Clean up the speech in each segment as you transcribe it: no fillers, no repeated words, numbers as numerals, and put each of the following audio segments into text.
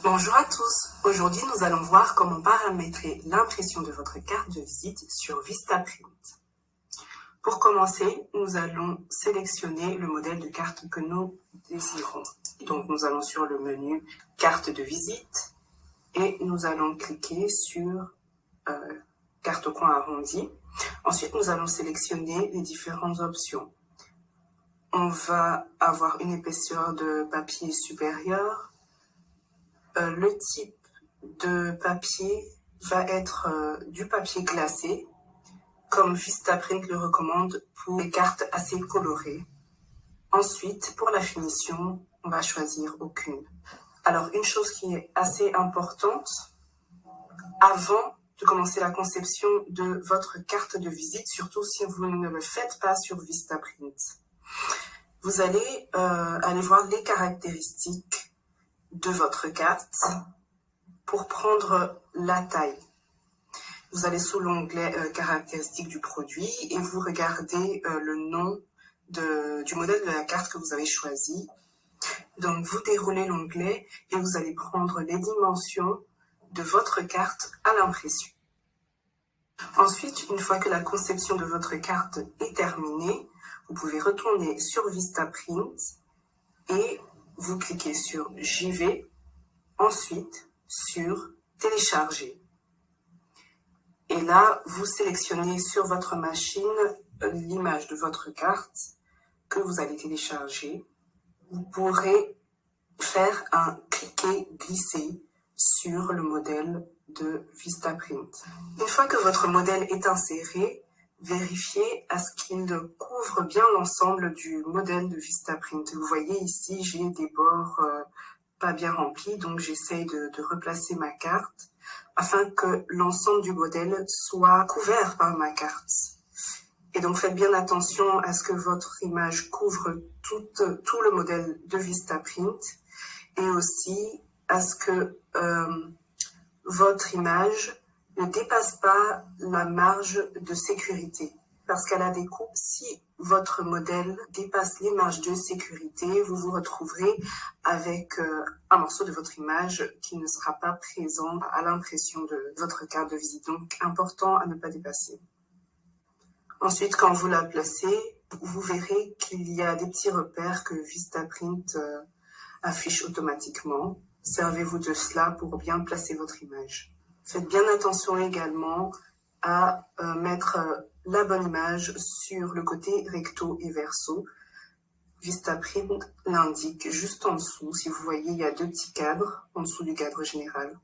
Bonjour à tous, aujourd'hui nous allons voir comment paramétrer l'impression de votre carte de visite sur Vistaprint. Pour commencer, nous allons sélectionner le modèle de carte que nous désirons. Donc nous allons sur le menu carte de visite et nous allons cliquer sur carte au coin arrondi. Ensuite nous allons sélectionner les différentes options. On va avoir une épaisseur de papier supérieure. Le type de papier va être du papier glacé, comme Vistaprint le recommande pour les cartes assez colorées. Ensuite, pour la finition, on va choisir aucune. Alors, une chose qui est assez importante, avant de commencer la conception de votre carte de visite, surtout si vous ne le faites pas sur Vistaprint, vous allez aller voir les caractéristiques de votre carte pour prendre la taille. Vous allez sous l'onglet caractéristiques du produit et vous regardez le nom du modèle de la carte que vous avez choisi. Donc vous déroulez l'onglet et vous allez prendre les dimensions de votre carte à l'impression. Ensuite, une fois que la conception de votre carte est terminée, vous pouvez retourner sur Vistaprint et vous cliquez sur J'y vais, ensuite sur Télécharger. Et là, vous sélectionnez sur votre machine l'image de votre carte que vous allez télécharger. Vous pourrez faire un cliquer-glisser sur le modèle de Vistaprint. Une fois que votre modèle est inséré, vérifiez à ce qu'il couvre bien l'ensemble du modèle de Vistaprint. Vous voyez ici, j'ai des bords pas bien remplis, donc j'essaye de replacer ma carte afin que l'ensemble du modèle soit couvert par ma carte. Et donc faites bien attention à ce que votre image couvre tout le modèle de Vistaprint et aussi à ce que votre image ne dépasse pas la marge de sécurité. Parce qu'à la découpe, si votre modèle dépasse les marges de sécurité, vous vous retrouverez avec un morceau de votre image qui ne sera pas présent à l'impression de votre carte de visite. Donc, important à ne pas dépasser. Ensuite, quand vous la placez, vous verrez qu'il y a des petits repères que Vistaprint affiche automatiquement. Servez-vous de cela pour bien placer votre image. Faites bien attention également à mettre la bonne image sur le côté recto et verso. Vistaprint l'indique juste en dessous. Si vous voyez, il y a deux petits cadres en dessous du cadre général.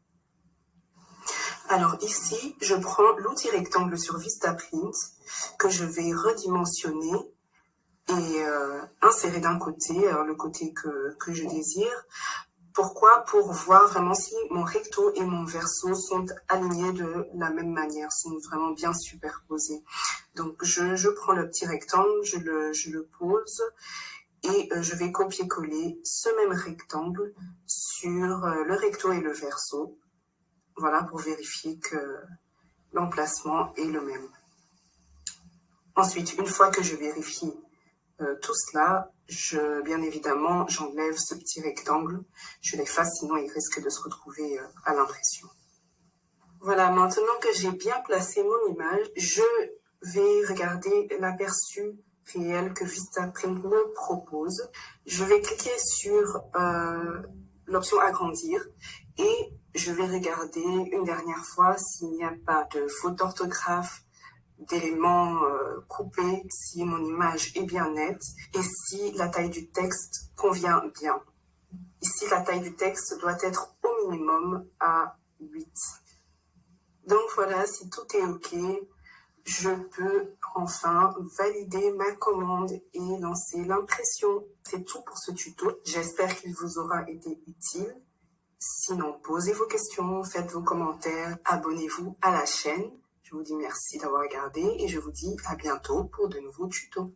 Alors ici, je prends l'outil rectangle sur Vistaprint que je vais redimensionner et insérer d'un côté, alors le côté que je désire. Pourquoi? Pour voir vraiment si mon recto et mon verso sont alignés de la même manière, sont vraiment bien superposés. Donc je prends le petit rectangle, je le pose et je vais copier-coller ce même rectangle sur le recto et le verso. Voilà, pour vérifier que l'emplacement est le même. Ensuite, une fois que je vérifie tout cela, bien évidemment, j'enlève ce petit rectangle, je l'efface, sinon il risque de se retrouver à l'impression. Voilà, maintenant que j'ai bien placé mon image, je vais regarder l'aperçu réel que Vistaprint me propose. Je vais cliquer sur l'option agrandir et je vais regarder une dernière fois s'il n'y a pas de faute d'orthographe, d'éléments coupés, si mon image est bien nette et si la taille du texte convient bien. Ici, la taille du texte doit être au minimum à 8. Donc voilà, si tout est OK, je peux enfin valider ma commande et lancer l'impression. C'est tout pour ce tuto. J'espère qu'il vous aura été utile. Sinon, posez vos questions, faites vos commentaires, abonnez-vous à la chaîne. Je vous dis merci d'avoir regardé et je vous dis à bientôt pour de nouveaux tutos.